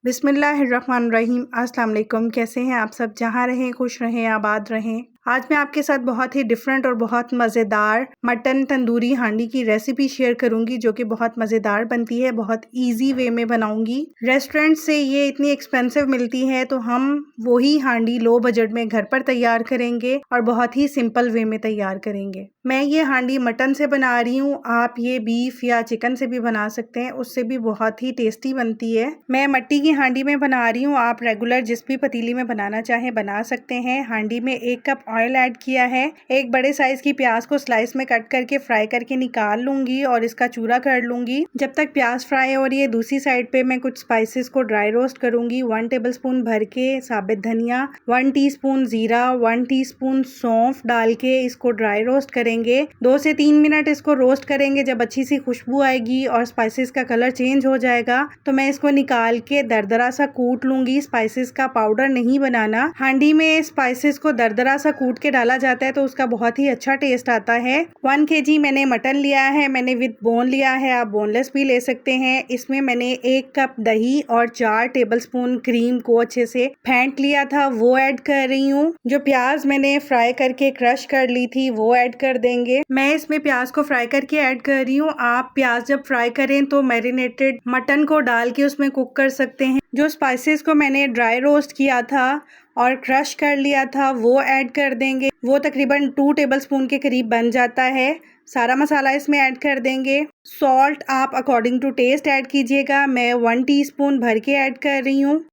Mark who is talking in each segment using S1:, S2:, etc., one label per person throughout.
S1: बिस्मिल्लाहिर्रहमानिर्रहीम। अस्सलाम वालेकुम। कैसे हैं आप सब? जहाँ रहें खुश रहें, आबाद रहें। आज मैं आपके साथ बहुत ही डिफरेंट और बहुत मज़ेदार मटन तंदूरी हांडी की रेसिपी शेयर करूंगी, जो कि बहुत मज़ेदार बनती है। बहुत इजी वे में बनाऊंगी। रेस्टोरेंट से ये इतनी एक्सपेंसिव मिलती है, तो हम वही हांडी लो बजट में घर पर तैयार करेंगे और बहुत ही सिंपल वे में तैयार करेंगे। मैं ये हांडी मटन से बना रही हूँ। आप ये बीफ या चिकन से भी बना सकते हैं, उससे भी बहुत ही टेस्टी बनती है। मैं मट्टी की हांडी में बना रही हूँ। आप रेगुलर जिस भी पतीली में बनाना चाहें बना सकते हैं। हांडी में 1 कप ऑयल ऐड किया है। एक बड़े साइज की प्याज को स्लाइस में कट करके फ्राई करके निकाल लूंगी और इसका चूरा कर लूंगी। जब तक प्याज फ्राई हो रही है, दूसरी साइड पे मैं कुछ स्पाइसेस को ड्राई रोस्ट करूंगी। 1 टेबलस्पून भर के साबित धनिया, 1 टीस्पून जीरा, 1 टीस्पून सौंफ डाल के इसको ड्राई रोस्ट करेंगे। 2 से 3 मिनट इसको रोस्ट करेंगे। जब अच्छी सी खुशबू आएगी और स्पाइसेस का कलर चेंज हो जाएगा, तो मैं इसको निकाल के दरदरा सा कूट लूंगी। स्पाइसेस का पाउडर नहीं बनाना। हांडी में स्पाइसेस को दरदरा सा कूट के डाला जाता है, तो उसका बहुत ही अच्छा टेस्ट आता है। 1 kg मैंने मटन लिया है। मैंने विद बोन लिया है, आप बोनलेस भी ले सकते हैं। इसमें मैंने 1 कप दही और 4 टेबलस्पून क्रीम को अच्छे से फेंट लिया था, वो ऐड कर रही हूँ। जो प्याज मैंने फ्राई करके क्रश कर ली थी, वो ऐड कर देंगे। मैं इसमें प्याज को फ्राई करके ऐड कर रही हूँ। आप प्याज जब फ्राई करें तो मैरिनेटेड मटन को डाल के उसमें कुक कर सकते हैं। जो स्पाइसेस को मैंने ड्राई रोस्ट किया था और क्रश कर लिया था, वो ऐड कर देंगे। वो तकरीबन 2 टेबलस्पून के करीब बन जाता है। सारा मसाला इसमें ऐड कर देंगे। सॉल्ट आप अकॉर्डिंग टू टेस्ट ऐड कीजिएगा। मैं 1 टीस्पून भर के ऐड कर रही हूँ।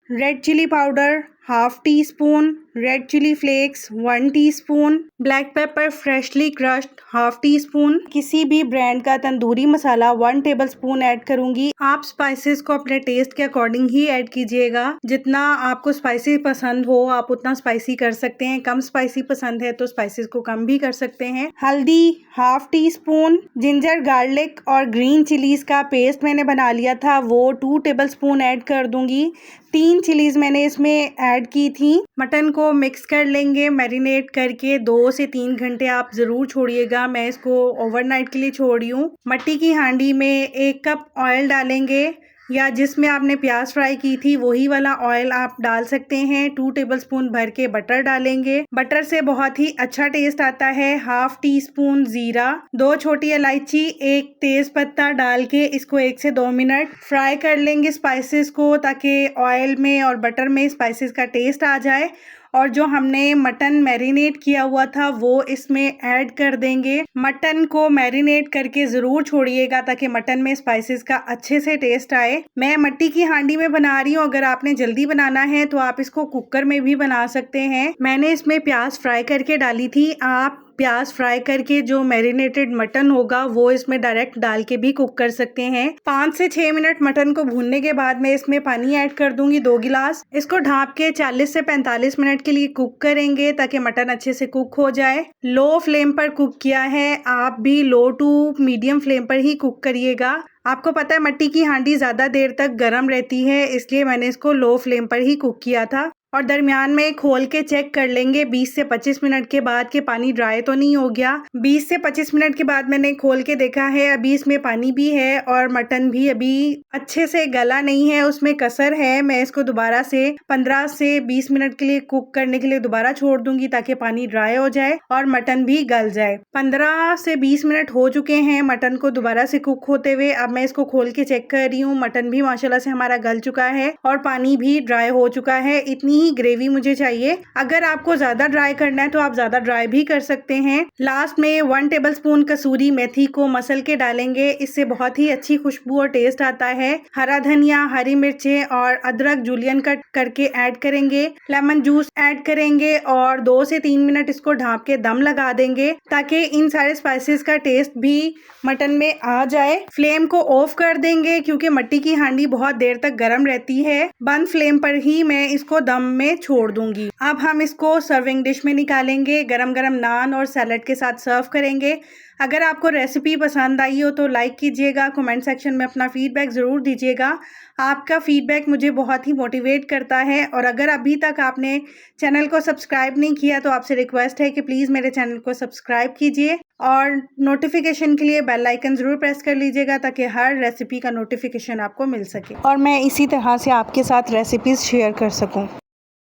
S1: Red chilli powder 1/2 teaspoon, red chilli flakes 1 teaspoon, black pepper freshly crushed 1/2 teaspoon, किसी भी ब्रांड का तंदूरी मसाला 1 टेबलस्पून ऐड करूंगी। आप स्पाइसेस को अपने टेस्ट के अकॉर्डिंग ही ऐड कीजिएगा। जितना आपको स्पाइसी पसंद हो आप उतना स्पाइसी कर सकते हैं। कम स्पाइसी पसंद है तो स्पाइसेस को कम भी कर सकते हैं। हल्दी 1/2 टीस्पून, जिंजर गार्लिक और ग्रीन चिलीज का पेस्ट मैंने बना लिया था, वो 2 टेबलस्पून ऐड कर दूंगी। 3 चिलीज मैंने इसमें ऐड की थी। मटन को मिक्स कर लेंगे। मैरिनेट करके 2 से 3 घंटे आप ज़रूर छोड़िएगा। मैं इसको ओवरनाइट के लिए छोड़ रही हूँ। मट्टी की हांडी में 1 कप ऑयल डालेंगे, या जिसमें आपने प्याज फ्राई की थी वही वाला ऑयल आप डाल सकते हैं। 2 टेबलस्पून भर के बटर डालेंगे। बटर से बहुत ही अच्छा टेस्ट आता है। 1/2 टीस्पून जीरा, 2 छोटी इलायची, 1 तेज पत्ता डाल के इसको 1 से 2 मिनट फ्राई कर लेंगे स्पाइसेस को, ताकि ऑयल में और बटर में स्पाइसेस का टेस्ट आ जाए। और जो हमने मटन मैरिनेट किया हुआ था वो इसमें ऐड कर देंगे। मटन को मैरिनेट करके ज़रूर छोड़िएगा ताकि मटन में स्पाइसेस का अच्छे से टेस्ट आए। मैं मट्टी की हांडी में बना रही हूँ। अगर आपने जल्दी बनाना है तो आप इसको कुकर में भी बना सकते हैं। मैंने इसमें प्याज फ्राई करके डाली थी। आप प्याज फ्राई करके जो मैरिनेटेड मटन होगा वो इसमें डायरेक्ट डाल के भी कुक कर सकते हैं। 5 से 6 मिनट मटन को भूनने के बाद मैं इसमें पानी ऐड कर दूंगी 2 गिलास। इसको ढाँप के 40 से 45 मिनट के लिए कुक करेंगे ताकि मटन अच्छे से कुक हो जाए। लो फ्लेम पर कुक किया है। आप भी लो टू मीडियम फ्लेम पर ही कुक करिएगा। आपको पता है मट्टी की हांडी ज़्यादा देर तक गर्म रहती है, इसलिए मैंने इसको लो फ्लेम पर ही कुक किया था। और दरमियान में खोल के चेक कर लेंगे 20 से 25 मिनट के बाद कि पानी ड्राई तो नहीं हो गया। 20 से 25 मिनट के बाद मैंने खोल के देखा है, अभी इसमें पानी भी है और मटन भी अभी अच्छे से गला नहीं है, उसमें कसर है। मैं इसको दोबारा से 15 से 20 मिनट के लिए कुक करने के लिए दोबारा छोड़ दूंगी ताकि पानी ड्राई हो जाए और मटन भी गल जाए। 15 से 20 मिनट हो चुके हैं मटन को दोबारा से कुक होते हुए। अब मैं इसको खोल के चेक कर रही हूँ। मटन भी माशाल्लाह से हमारा गल चुका है और पानी भी ड्राई हो चुका है। इतनी ग्रेवी मुझे चाहिए। अगर आपको ज्यादा ड्राई करना है तो आप ज्यादा ड्राई भी कर सकते हैं। लास्ट में 1 टेबलस्पून कसूरी मेथी को मसल के डालेंगे। इससे बहुत ही अच्छी खुशबू और टेस्ट आता है। हरा धनिया, हरी मिर्चें और अदरक जूलियन कट करके ऐड करेंगे। लेमन जूस ऐड करेंगे और 2 से 3 मिनट इसको ढाँप के दम लगा देंगे ताकि इन सारे स्पाइसेस का टेस्ट भी मटन में आ जाए। फ्लेम को ऑफ कर देंगे क्योंकि मट्टी की हांडी बहुत देर तक गर्म रहती है। बंद फ्लेम पर ही मैं इसको दम में छोड़ दूंगी। अब हम इसको सर्विंग डिश में निकालेंगे। गरम गरम नान और सैलड के साथ सर्व करेंगे। अगर आपको रेसिपी पसंद आई हो तो लाइक कीजिएगा। कमेंट सेक्शन में अपना फीडबैक ज़रूर दीजिएगा। आपका फीडबैक मुझे बहुत ही मोटिवेट करता है। और अगर अभी तक आपने चैनल को सब्सक्राइब नहीं किया तो आपसे रिक्वेस्ट है कि प्लीज़ मेरे चैनल को सब्सक्राइब कीजिए और नोटिफिकेशन के लिए बेल आइकन ज़रूर प्रेस कर लीजिएगा ताकि हर रेसिपी का नोटिफिकेशन आपको मिल सके और मैं इसी तरह से आपके साथ रेसिपीज़ शेयर कर सकूं।